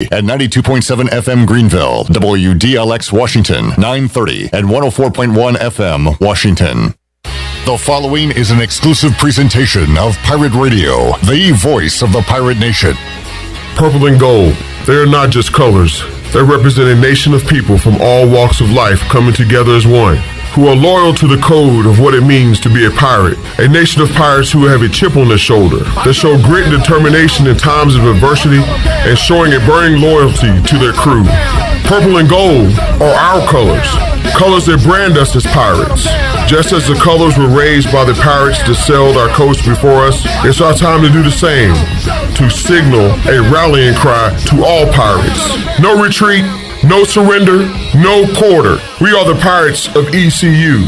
at 92.7 FM Greenville, WDLX Washington, 930 and 104.1 FM Washington. The following is an exclusive presentation of Pirate Radio, the voice of the pirate nation. Purple and gold, they are not just colors. They represent a nation of people from all walks of life coming together as one, who are loyal to the code of what it means to be a pirate. A nation of pirates who have a chip on their shoulder, that show grit and determination in times of adversity and showing a burning loyalty to their crew. Purple and gold are our colors, colors that brand us as pirates. Just as the colors were raised by the pirates that sailed our coast before us, it's our time to do the same, to signal a rallying cry to all pirates. No retreat, no surrender, no quarter. We are the pirates of ECU.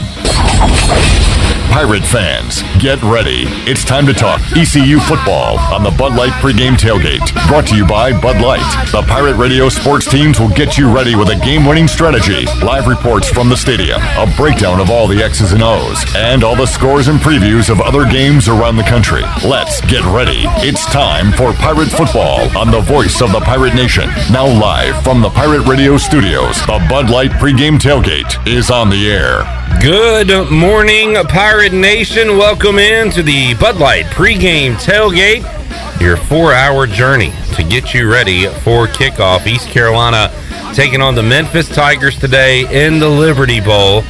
Pirate fans, get ready. It's time to talk ECU football on the Bud Light Pregame Tailgate. Brought to you by Bud Light. The Pirate Radio sports teams will get you ready with a game-winning strategy, live reports from the stadium, a breakdown of all the X's and O's, and all the scores and previews of other games around the country. Let's get ready. It's time for Pirate football on the voice of the Pirate Nation. Now live from the Pirate Radio studios, the Bud Light Pregame Tailgate is on the air. Good morning, Pirate Nation. Welcome in to the Bud Light Pregame Tailgate, your 4-hour journey to get you ready for kickoff. East Carolina taking on the Memphis Tigers today in the Liberty Bowl,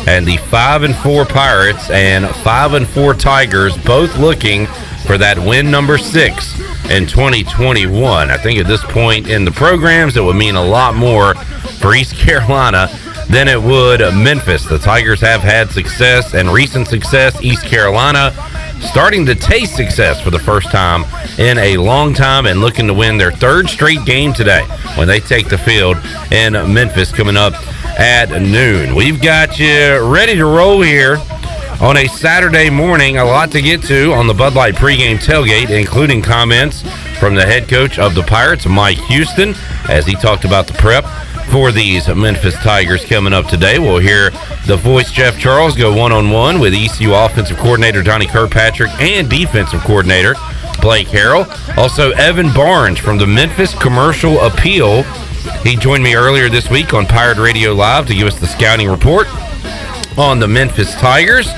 and the 5-4 Pirates and 5-4 Tigers both looking for that win number 6 in 2021. I think at this point in the programs, it would mean a lot more for East Carolina than it would Memphis. The Tigers have had success and recent success. East Carolina starting to taste success for the first time in a long time and looking to win their third straight game today when they take the field in Memphis coming up at noon. We've got you ready to roll here on a Saturday morning. A lot to get to on the Bud Light Pregame Tailgate, including comments from the head coach of the Pirates, Mike Houston, as he talked about the prep for these Memphis Tigers coming up today. We'll hear the voice Jeff Charles go one-on-one with ECU offensive coordinator Donnie Kirkpatrick and defensive coordinator Blake Harrell. Also, Evan Barnes from the Memphis Commercial Appeal. He joined me earlier this week on Pirate Radio Live to give us the scouting report on the Memphis Tigers.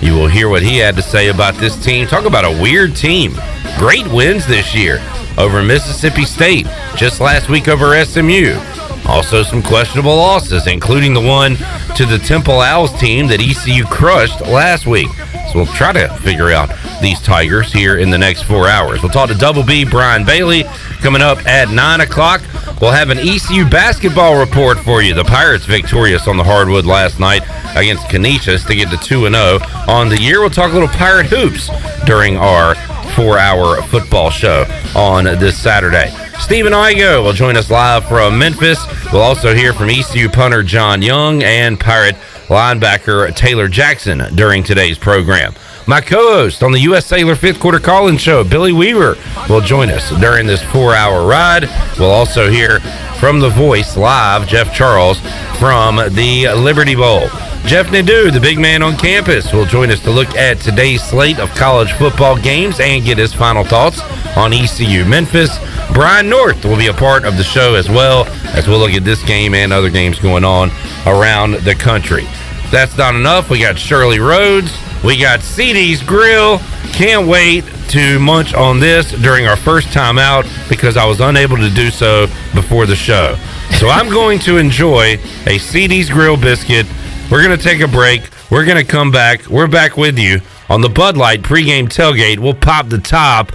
You will hear what he had to say about this team. Talk about a weird team. Great wins this year over Mississippi State, just last week over SMU. Also some questionable losses, including the one to the Temple Owls team that ECU crushed last week. So we'll try to figure out these Tigers here in the next 4 hours. We'll talk to Double B Brian Bailey coming up at 9 o'clock. We'll have an ECU basketball report for you. The Pirates victorious on the hardwood last night against Canisius to get to 2-0 on the year. We'll talk a little Pirate hoops during our 4-hour football show on this Saturday. Stephen Igo will join us live from Memphis. We'll also hear from ECU punter John Young and Pirate linebacker Taylor Jackson during today's program. My co-host on the U.S. Sailor 5th Quarter Call-In Show, Billy Weaver, will join us during this 4-hour ride. We'll also hear from the voice live, Jeff Charles, from the Liberty Bowl. Jeff Nadeau, the big man on campus, will join us to look at today's slate of college football games and get his final thoughts on ECU Memphis. Brian North will be a part of the show as well, as we'll look at this game and other games going on around the country. That's not enough. We got Shirley Rhodes. We got CD's Grill. Can't wait to munch on this during our first time out because I was unable to do so before the show. So I'm going to enjoy a CD's Grill biscuit. We're going to take a break. We're going to come back. We're back with you on the Bud Light Pregame Tailgate. We'll pop the top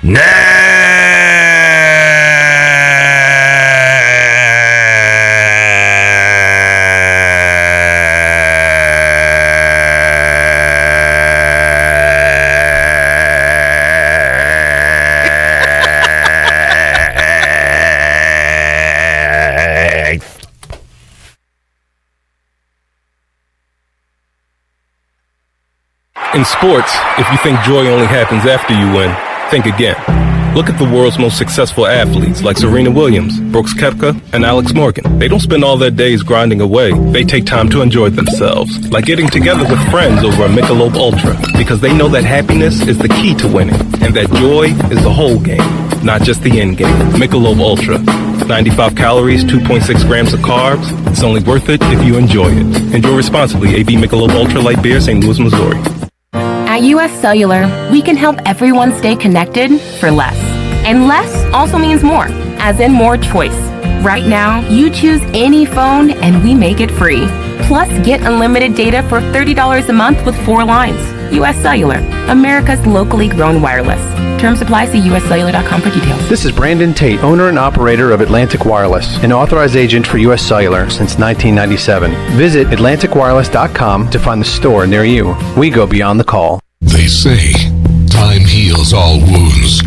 now. In sports, if you think joy only happens after you win, think again. Look at the world's most successful athletes like Serena Williams, Brooks Koepka, and Alex Morgan. They don't spend all their days grinding away. They take time to enjoy themselves, like getting together with friends over a Michelob Ultra, because they know that happiness is the key to winning, and that joy is the whole game, not just the end game. Michelob Ultra. It's 95 calories, 2.6 grams of carbs. It's only worth it if you enjoy it. Enjoy responsibly. AB Michelob Ultra Light Beer, St. Louis, Missouri. At US Cellular, we can help everyone stay connected for less. And less also means more, as in more choice. Right now, you choose any phone and we make it free. Plus, get unlimited data for $30 a month with 4 lines. US Cellular, America's locally grown wireless. Terms apply. See uscellular.com for details. This is Brandon Tate, owner and operator of Atlantic Wireless, an authorized agent for US Cellular since 1997. Visit atlanticwireless.com to find the store near you. We go beyond the call. They say time heals all wounds.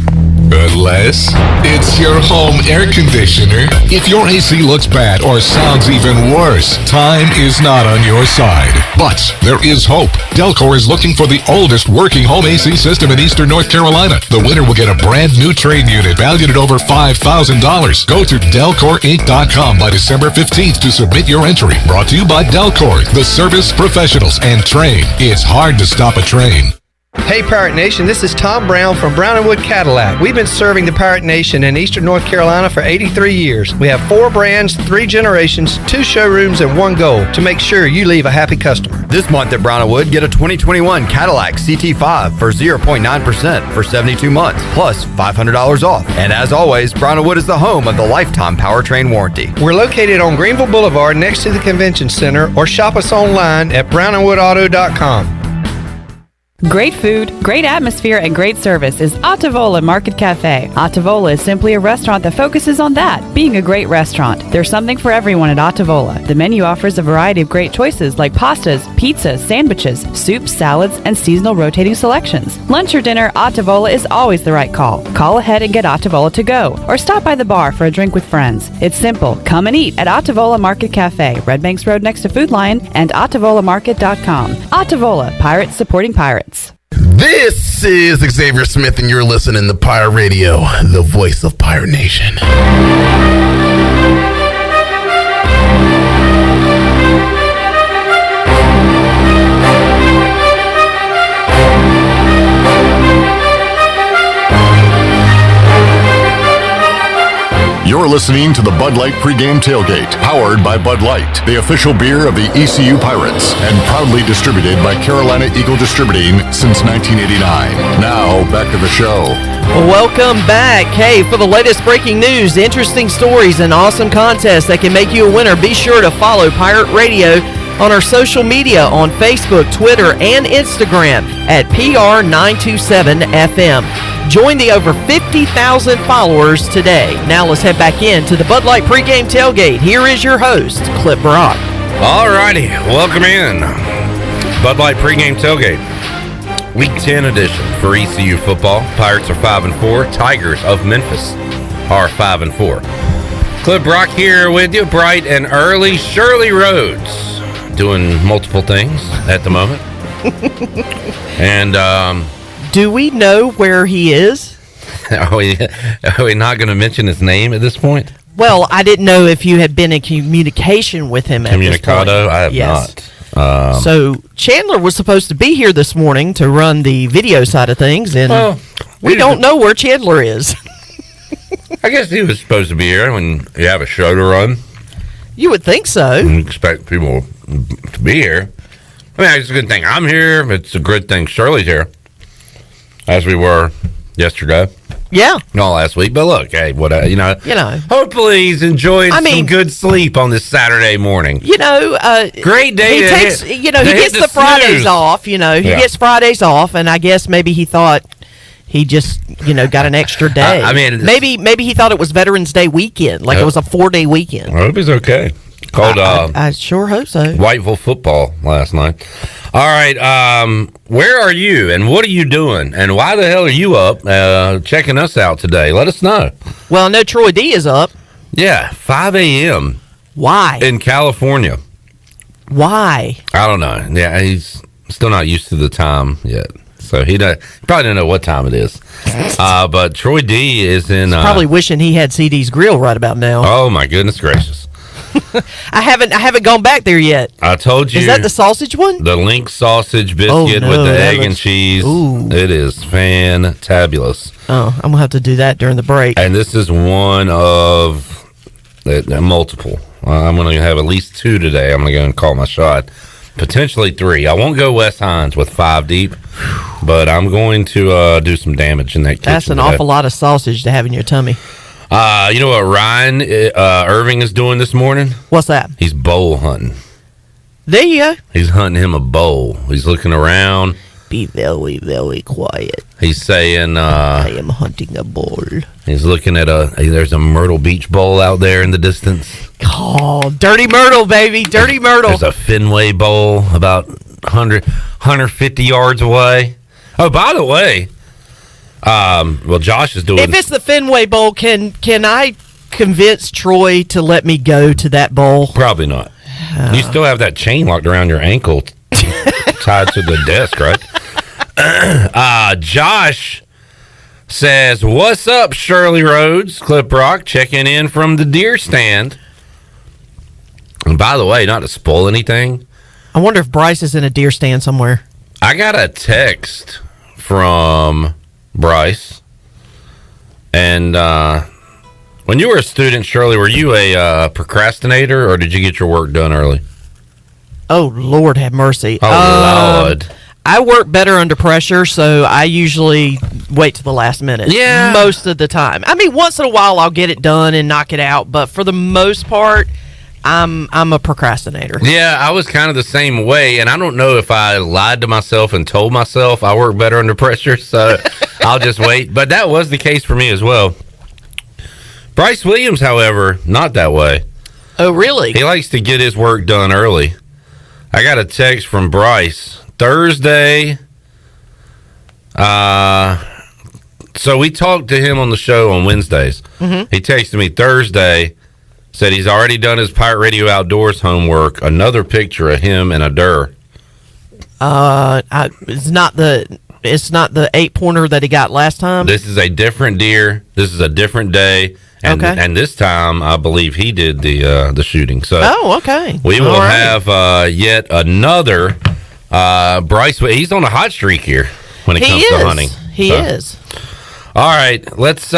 Unless it's your home air conditioner. If your AC looks bad or sounds even worse, time is not on your side. But there is hope. Delcor is looking for the oldest working home AC system in Eastern North Carolina. The winner will get a brand new trade unit valued at over $5,000. Go to DelcorInc.com by December 15th to submit your entry. Brought to you by Delcor, the service professionals and train. It's hard to stop a train. Hey Pirate Nation, this is Tom Brown from Brownwood Cadillac. We've been serving the Pirate Nation in Eastern North Carolina for 83 years. We have 4 brands, 3 generations, 2 showrooms, and 1 goal to make sure you leave a happy customer. This month at Brownwood, get a 2021 Cadillac CT5 for 0.9% for 72 months, plus $500 off. And as always, Brownwood is the home of the lifetime powertrain warranty. We're located on Greenville Boulevard next to the Convention Center, or shop us online at brownwoodauto.com. Great food, great atmosphere, and great service is Otavola Market Cafe. Otavola is simply a restaurant that focuses on that, being a great restaurant. There's something for everyone at Otavola. The menu offers a variety of great choices like pastas, pizzas, sandwiches, soups, salads, and seasonal rotating selections. Lunch or dinner, Otavola is always the right call. Call ahead and get Otavola to go, or stop by the bar for a drink with friends. It's simple. Come and eat at Otavola Market Cafe, Red Banks Road next to Food Lion, and OtavolaMarket.com. Otavola, pirates supporting pirates. This is Xavier Smith, and you're listening to Pirate Radio, the voice of Pirate Nation. You're listening to the Bud Light Pregame Tailgate, powered by Bud Light, the official beer of the ECU Pirates, and proudly distributed by Carolina Eagle Distributing since 1989. Now, back to the show. Welcome back. Hey, for the latest breaking news, interesting stories, and awesome contests that can make you a winner, be sure to follow Pirate Radio on our social media on Facebook, Twitter, and Instagram at PR927FM. Join the over 50,000 followers today. Now let's head back into the Bud Light Pregame Tailgate. Here is your host, Clip Brock. All righty, welcome in. Bud Light Pregame Tailgate. Week 10 edition for ECU football. Pirates are 5-4. Tigers of Memphis are 5-4. Clip Brock here with you, bright and early. Shirley Rhodes doing multiple things at the moment. And do we know where he is? Are we not going to mention his name at this point? Well, I didn't know if you had been in communication with him at this point. I have not. So Chandler was supposed to be here this morning to run the video side of things, and we don't know where Chandler is. I guess he was supposed to be here when you have a show to run. You would think so. You expect people to be here. I mean, it's a good thing I'm here. It's a good thing Shirley's here, as we were yesterday. Yeah. Not last week, but look, hey, hopefully he's enjoying some good sleep on this Saturday morning. Great day. He gets the Fridays off. He gets Fridays off, and I guess maybe he thought he just got an extra day. Maybe he thought it was Veterans Day weekend, like it was a 4-day weekend. I hope he's okay. Called I sure hope so. Whiteville football last night. All right, where are you and what are you doing and why the hell are you up checking us out today? Let us know. Well, I know Troy D is up. Yeah, 5 a.m. Why? In California. Why? I don't know. Yeah, he's still not used to the time yet. So he probably don't know what time it is. But Troy D is in... He's probably wishing he had CD's Grill right about now. Oh, my goodness gracious. I haven't gone back there yet. I told you. Is that the sausage one? The Link sausage biscuit with the egg and cheese. Ooh. It is fantabulous. Oh, I'm going to have to do that during the break. And this is one of multiple. I'm going to have at least 2 today. I'm going to go and call my shot. Potentially 3. I won't go Wes Hines with 5 deep, but I'm going to do some damage in that kitchen. That's an awful lot of sausage to have in your tummy. You know what Ryan Irving is doing this morning? What's that? He's bowl hunting. There you go. He's hunting him a bowl. He's looking around. Be very, very quiet. He's saying, I am hunting a bowl. He's looking at there's a Myrtle Beach bowl out there in the distance. Oh, Dirty Myrtle, baby. Dirty Myrtle. There's a Fenway bowl about 150 yards away. Oh, by the way, well, Josh is doing... If it's the Fenway Bowl, can I convince Troy to let me go to that bowl? Probably not. You still have that chain locked around your ankle tied to the desk, right? Josh says, "What's up, Shirley Rhodes, Clip Rock, checking in from the deer stand." And by the way, not to spoil anything, I wonder if Bryce is in a deer stand somewhere. I got a text from Bryce, and when you were a student, Shirley, were you a procrastinator, or did you get your work done early? Oh, Lord have mercy. Oh, Lord. I work better under pressure, so I usually wait to the last minute. Yeah. Most of the time. I mean, once in a while I'll get it done and knock it out, but for the most part, I'm a procrastinator. Yeah, I was kind of the same way, and I don't know if I lied to myself and told myself I work better under pressure, so I'll just wait. But that was the case for me as well. Bryce Williams, however, not that way. Oh, really? He likes to get his work done early. I got a text from Bryce Thursday. So we talked to him on the show on Wednesdays. Mm-hmm. He texted me Thursday, said he's already done his Pirate Radio Outdoors homework. Another picture of him and a deer. It's not the 8-pointer that he got last time. This is a different deer. This is a different day. And, okay. And this time, I believe he did the shooting. So okay. We will have yet another Bryce. He's on a hot streak here when it comes to hunting. He is. All right, let's.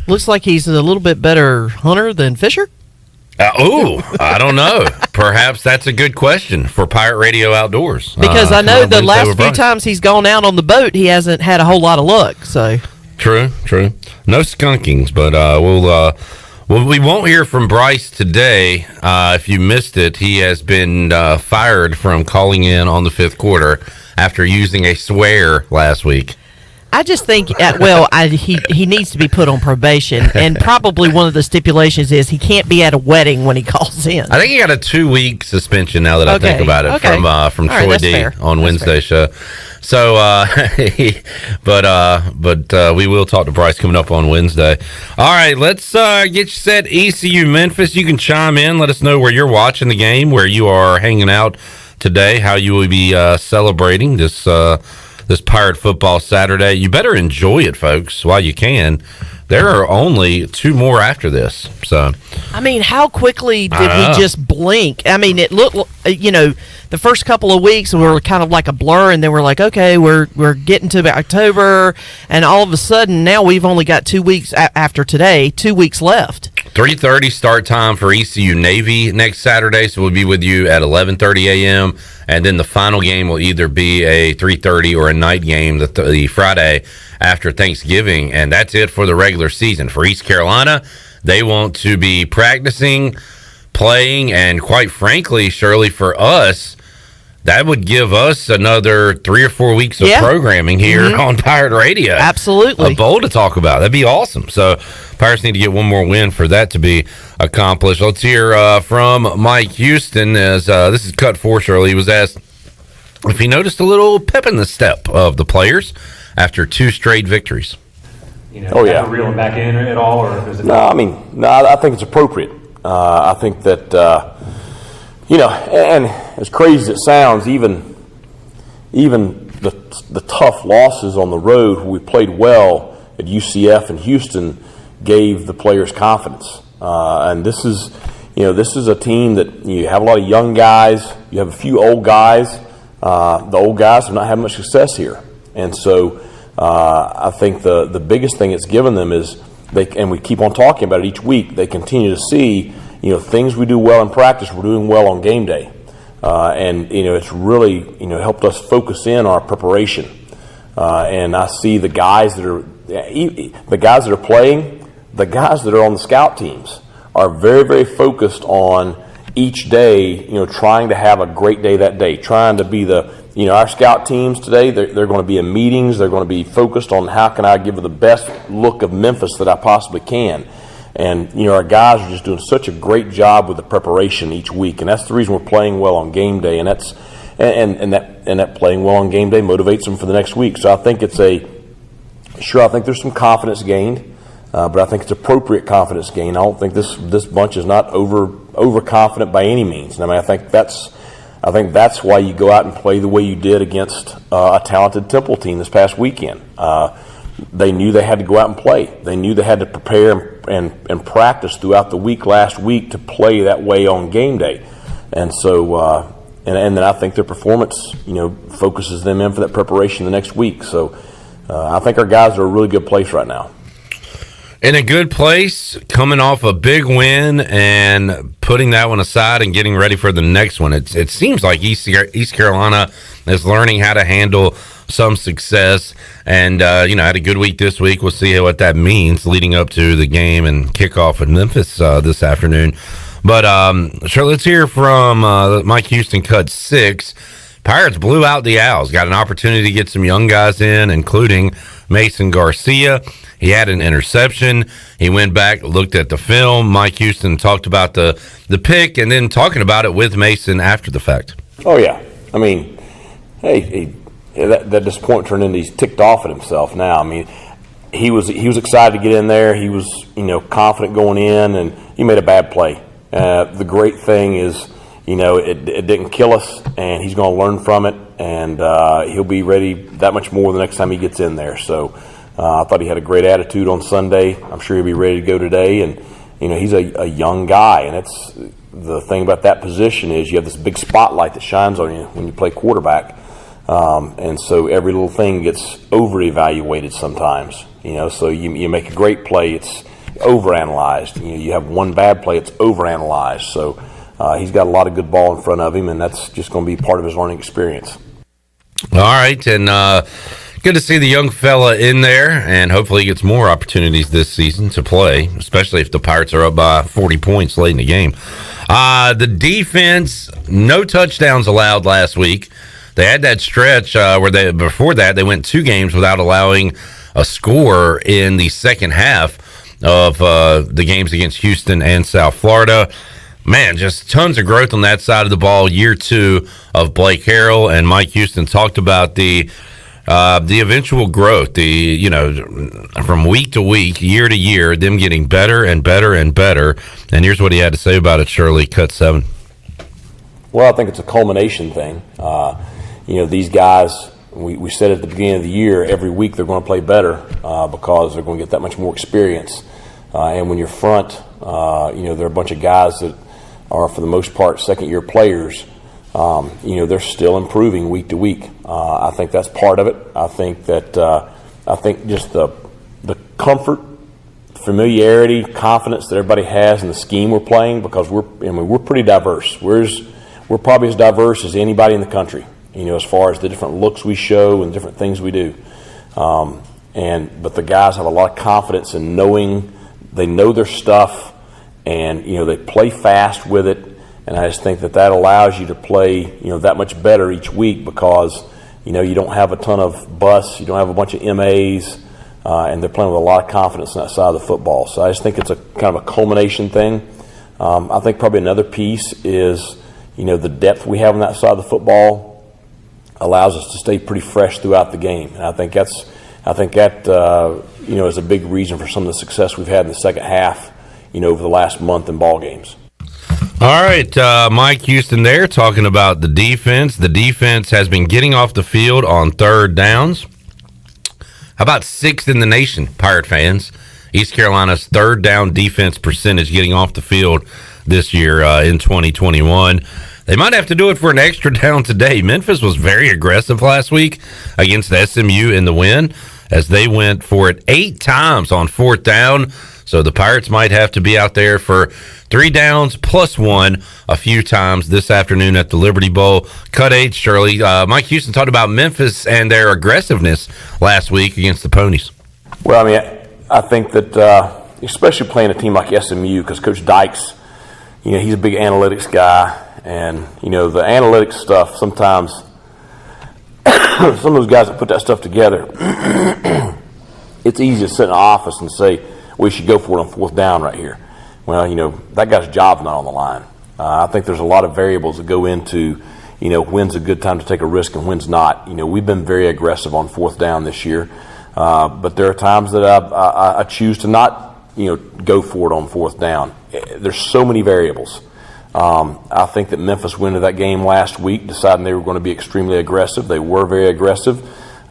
Looks like he's a little bit better hunter than fisher. I don't know. Perhaps that's a good question for Pirate Radio Outdoors. Because I know the last few times he's gone out on the boat, he hasn't had a whole lot of luck. So. True. No skunkings, but we won't hear from Bryce today. If you missed it, he has been fired from calling in on the 5th quarter after using a swear last week. I just think, he needs to be put on probation, and probably one of the stipulations is he can't be at a wedding when he calls in. I think he got a 2-week suspension now that I think about it from Troy D fair. on Wednesday's show. So, but we will talk to Bryce coming up on Wednesday. All right, let's get you set. ECU Memphis, you can chime in. Let us know where you're watching the game, where you are hanging out today, how you will be celebrating this Pirate football Saturday. You better enjoy it, folks, while you can. There are only 2 more after this. So, I mean, how quickly did we just blink? I mean, it looked, the first couple of weeks were kind of like a blur, and then we're like, okay, we're getting to October, and all of a sudden now we've only got 2 weeks after today, 2 weeks left. 3:30 start time for ECU Navy next Saturday, so we'll be with you at 11:30 a.m., and then the final game will either be a 3:30 or a night game the Friday after Thanksgiving, and that's it for the regular season. For East Carolina, they want to be practicing, playing, and quite frankly, Shirley, for us, that would give us another 3 or 4 weeks of programming here on Pirate Radio. Absolutely. A bowl to talk about. That'd be awesome. So Pirates need to get one more win for that to be accomplished. Let's hear from Mike Houston as this is cut 4, Shirley. He was asked if he noticed a little pep in the step of the players after 2 straight victories. Reel them back in at all? Or is it I think it's appropriate. I think that... and as crazy as it sounds, even the tough losses on the road where we played well at UCF and Houston gave the players confidence. And this is a team that you have a lot of young guys. You have a few old guys. The old guys have not had much success here. And so I think the biggest thing it's given them is and we keep on talking about it each week, they continue to see, things we do well in practice, we're doing well on game day. And it's really, helped us focus in our preparation. And I see the guys that are playing, the guys that are on the scout teams are very, very focused on each day, trying to have a great day that day, trying to be our scout teams today, they're going to be in meetings, they're going to be focused on how can I give the best look of Memphis that I possibly can. And, our guys are just doing such a great job with the preparation each week. And that's the reason we're playing well on game day. And that playing well on game day motivates them for the next week. So I think I think there's some confidence gained, but I think it's appropriate confidence gained. I don't think this bunch is not overconfident by any means. And I think that's why you go out and play the way you did against a talented Temple team this past weekend. They knew they had to go out and play. They knew they had to prepare and practice throughout the week last week to play that way on game day. And so, and then I think their performance, focuses them in for that preparation the next week. So I think our guys are in a really good place right now. In a good place, coming off a big win and putting that one aside and getting ready for the next one. It seems like East Carolina is learning how to handle some success and, had a good week this week. We'll see what that means leading up to the game and kickoff in Memphis this afternoon. But, sure, let's hear from Mike Houston, cut 6. Pirates blew out the Owls, got an opportunity to get some young guys in, including Mason Garcia. He had an interception. He went back, looked at the film. Mike Houston talked about the pick and then talking about it with Mason after the fact. Oh, yeah. I mean, that disappointment turned into he's ticked off at himself now. I mean, he was excited to get in there. He was, confident going in, and he made a bad play. The great thing is, it didn't kill us, and he's going to learn from it, and he'll be ready that much more the next time he gets in there. So I thought he had a great attitude on Sunday. I'm sure he'll be ready to go today. And, he's a young guy, and it's the thing about that position is you have this big spotlight that shines on you when you play quarterback. And so every little thing gets over-evaluated sometimes. So you make a great play, it's overanalyzed. You have one bad play, it's overanalyzed. So he's got a lot of good ball in front of him, and that's just going to be part of his learning experience. All right, and good to see the young fella in there, and hopefully he gets more opportunities this season to play, especially if the Pirates are up by 40 points late in the game. The defense, no touchdowns allowed last week. They had that stretch where before that they went 2 games without allowing a score in the second half of the games against Houston and South Florida. Man, just tons of growth on that side of the ball. Year 2 of Blake Harrell, and Mike Houston talked about the eventual growth, from week to week, year to year, them getting better and better and better. And here's what he had to say about it, Shirley, cut 7. Well, I think it's a culmination thing. These guys, we said at the beginning of the year, every week they're going to play better because they're going to get that much more experience. And when you're front, there are a bunch of guys that are, for the most part, second-year players. They're still improving week to week. I think that's part of it. I think just the comfort, familiarity, confidence that everybody has in the scheme we're playing, because we're pretty diverse. We're probably as diverse as anybody in the country, as far as the different looks we show and different things we do. But the guys have a lot of confidence in knowing they know their stuff, and they play fast with it. And I just think that allows you to play, that much better each week, because, you don't have a ton of busts, you don't have a bunch of MAs, and they're playing with a lot of confidence on that side of the football. So I just think it's a kind of a culmination thing. I think probably another piece is, the depth we have on that side of the football allows us to stay pretty fresh throughout the game. And I think that is a big reason for some of the success we've had in the second half, over the last month in ball games. All right, Mike Houston there talking about the defense. The defense has been getting off the field on third downs. How about 6th in the nation, Pirate fans? East Carolina's third down defense percentage getting off the field this year in 2021. They might have to do it for an extra down today. Memphis was very aggressive last week against SMU in the win, as they went for it 8 times on 4th down. So the Pirates might have to be out there for 3 downs plus 1 a few times this afternoon at the Liberty Bowl. Cut 8, Shirley. Mike Houston talked about Memphis and their aggressiveness last week against the Ponies. Well, I mean, I think that especially playing a team like SMU, because Coach Dykes, he's a big analytics guy, and, the analytics stuff sometimes, some of those guys that put that stuff together, it's easy to sit in an office and say, we should go for it on 4th down right here. Well, that guy's job's not on the line. I think there's a lot of variables that go into, when's a good time to take a risk and when's not. We've been very aggressive on 4th down this year, but there are times that I choose to not, go for it on 4th down. There's so many variables. I think that Memphis went into that game last week deciding they were going to be extremely aggressive. They were very aggressive.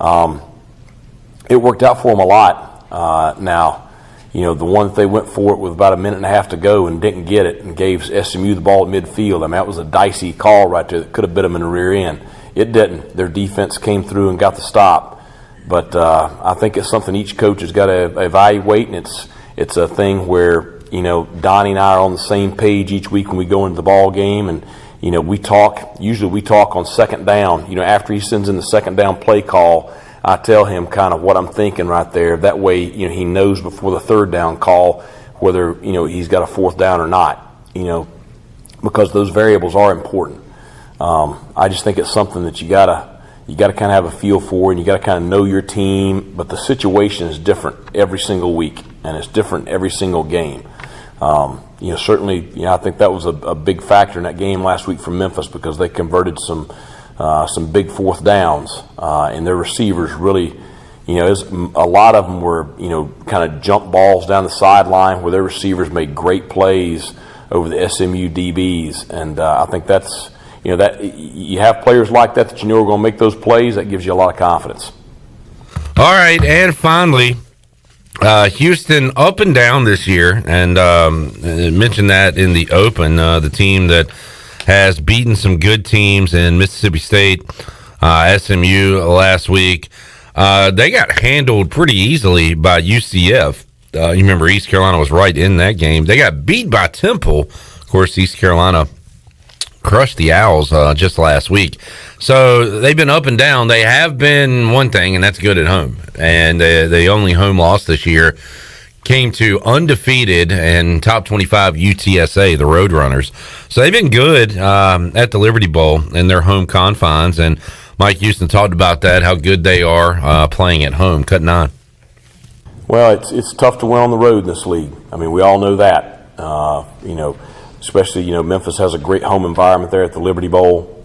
It worked out for them a lot. Now, the one that they went for it with about a minute and a half to go and didn't get it and gave SMU the ball at midfield. I mean, that was a dicey call right there that could have bit them in the rear end. It didn't. Their defense came through and got the stop. But I think it's something each coach has got to evaluate, and it's a thing where, Donnie and I are on the same page each week when we go into the ball game, and, we talk on 2nd down. After he sends in the 2nd down play call, I tell him kind of what I'm thinking right there. That way, he knows before the 3rd down call whether, he's got a 4th down or not, because those variables are important. I just think it's something that you gotta kind of have a feel for, and you gotta kind of know your team, but the situation is different every single week, and it's different every single game. Certainly, I think that was a big factor in that game last week for Memphis, because they converted some big 4th downs, and their receivers really, a lot of them were, kind of jump balls down the sideline where their receivers made great plays over the SMU DBs, and I think that's, that you have players like that are going to make those plays. That gives you a lot of confidence. All right, and finally, Houston up and down this year, and mentioned that in the open, the team that has beaten some good teams in Mississippi State, SMU last week. They got handled pretty easily by UCF. You remember East Carolina was right in that game. They got beat by Temple. Of course, East Carolina crushed the Owls just last week. So they've been up and down. They have been one thing, and that's good at home. And the only home loss this year came to undefeated and top 25 UTSA, the Roadrunners. So they've been good at the Liberty Bowl in their home confines. And Mike Houston talked about that, how good they are playing at home. Cut 9. Well, it's tough to win on the road in this league. I mean, we all know that. Especially, Memphis has a great home environment there at the Liberty Bowl.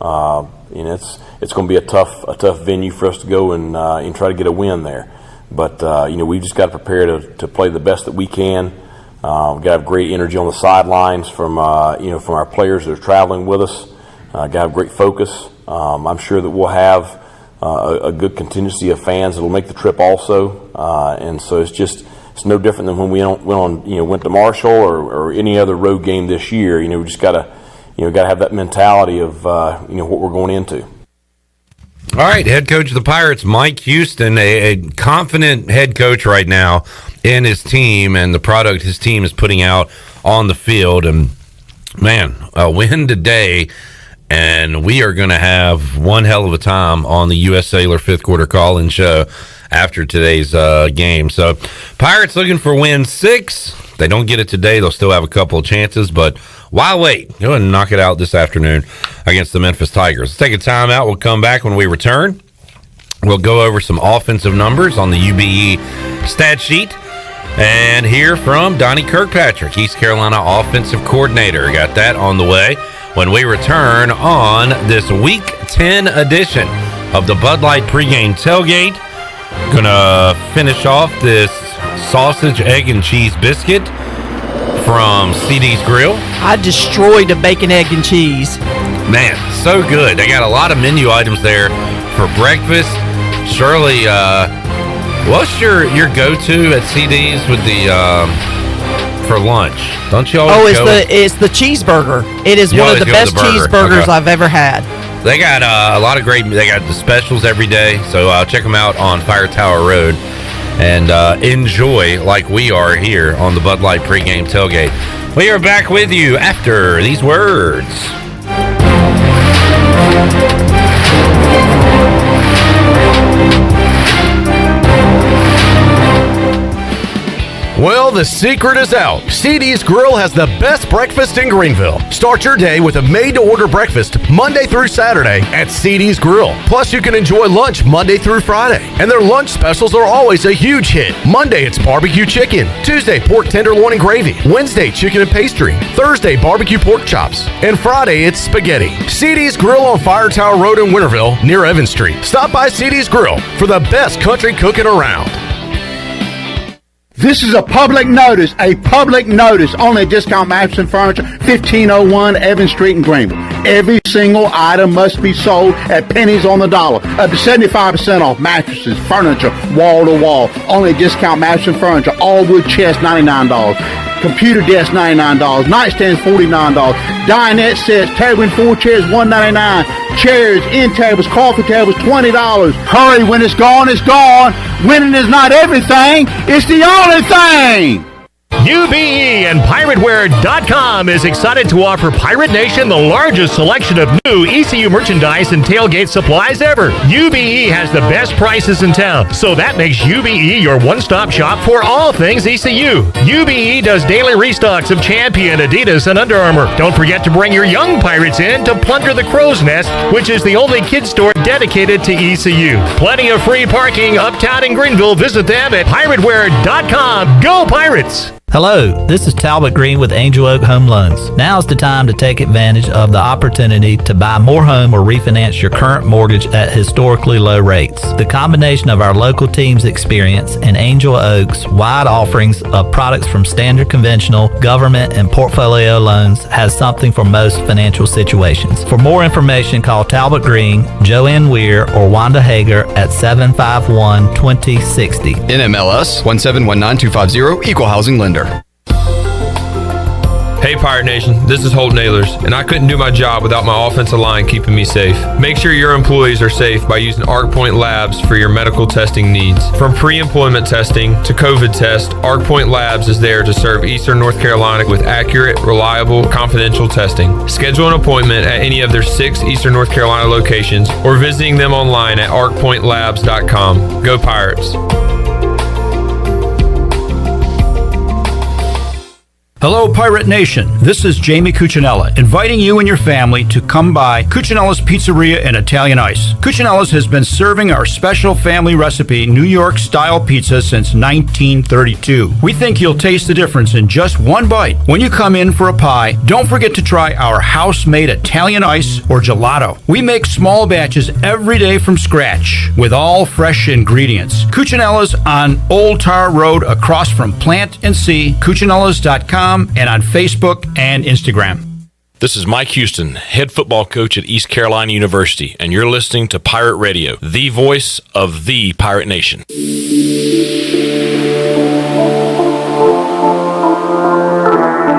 It's going to be a tough venue for us to go and try to get a win there. But, we've just got to prepare to play the best that we can. We've got to have great energy on the sidelines from our players that are traveling with us. Got to have great focus. I'm sure that we'll have a good contingency of fans that will make the trip also. And so it's no different than when we went to Marshall or any other road game this year. We just got to have that mentality of what we're going into. All right, head coach of the Pirates, Mike Houston, a confident head coach right now in his team and the product his team is putting out on the field. And, man, a win today, and we are going to have one hell of a time on the U.S. Sailor fifth quarter call-in show after today's game. So, Pirates looking for win 6. If they don't get it today, they'll still have a couple of chances, but why wait? Go ahead and knock it out this afternoon against the Memphis Tigers. Let's take a timeout. We'll come back when we return. We'll go over some offensive numbers on the UBE stat sheet and hear from Donnie Kirkpatrick, East Carolina offensive coordinator. Got that on the way when we return on this Week 10 edition of the Bud Light Pregame Tailgate. Gonna finish off this sausage, egg, and cheese biscuit from CD's Grill. I destroyed a bacon, egg, and cheese. Man, so good. They got a lot of menu items there for breakfast. Shirley, what's your go-to at CD's with the for lunch? Don't you always it's the cheeseburger. It is one of the best cheeseburgers I've ever had. They got a lot of great. They got the specials every day, so check them out on Fire Tower Road and enjoy like we are here on the Bud Light Pregame Tailgate. We are back with you after these words. Well, the secret is out. CD's Grill has the best breakfast in Greenville. Start your day with a made-to-order breakfast Monday through Saturday at CD's Grill. Plus, you can enjoy lunch Monday through Friday. And their lunch specials are always a huge hit. Monday, it's barbecue chicken. Tuesday, pork tenderloin and gravy. Wednesday, chicken and pastry. Thursday, barbecue pork chops. And Friday, it's spaghetti. CD's Grill on Fire Tower Road in Winterville, near Evans Street. Stop by CD's Grill for the best country cooking around. This is a public notice, only at Discount Mattress and Furniture, 1501 Evans Street in Greenville. Every single item must be sold at pennies on the dollar, up to 75% off mattresses, furniture, wall to wall, only at Discount Mattress and Furniture. All wood chest, $99. Computer desk, $99. Nightstands, $49. Dinette sets, table and 4 chairs, $199. Chairs, end tables, coffee tables, $20. Hurry, when it's gone, it's gone. Winning is not everything, it's the only thing. UBE and PirateWear.com is excited to offer Pirate Nation the largest selection of new ECU merchandise and tailgate supplies ever. UBE has the best prices in town, so that makes UBE your one-stop shop for all things ECU. UBE does daily restocks of Champion, Adidas, and Under Armour. Don't forget to bring your young Pirates in to plunder the Crow's Nest, which is the only kids store dedicated to ECU. Plenty of free parking uptown in Greenville. Visit them at PirateWear.com. Go Pirates! Hello, this is Talbot Green with Angel Oak Home Loans. Now's the time to take advantage of the opportunity to buy more home or refinance your current mortgage at historically low rates. The combination of our local team's experience and Angel Oak's wide offerings of products from standard conventional, government, and portfolio loans has something for most financial situations. For more information, call Talbot Green, Joanne Weir, or Wanda Hager at 751-2060. NMLS 1719250, Equal Housing Lender. Hey Pirate Nation, this is Holt Nailers, and I couldn't do my job without my offensive line keeping me safe. Make sure your employees are safe by using ArcPoint Labs for your medical testing needs. From pre-employment testing to COVID test, ArcPoint Labs is there to serve Eastern North Carolina with accurate, reliable, confidential testing. Schedule an appointment at any of their 6 Eastern North Carolina locations or visiting them online at arcpointlabs.com. Go Pirates! Hello, Pirate Nation. This is Jamie Cucinella, inviting you and your family to come by Cucinella's Pizzeria and Italian Ice. Cucinella's has been serving our special family recipe New York-style pizza since 1932. We think you'll taste the difference in just one bite. When you come in for a pie, don't forget to try our house-made Italian ice or gelato. We make small batches every day from scratch with all fresh ingredients. Cucinella's on Old Tar Road across from Plant and Sea, Cucinellas.com, and on Facebook and Instagram. This is Mike Houston, head football coach at East Carolina University, and you're listening to Pirate Radio, the voice of the Pirate Nation.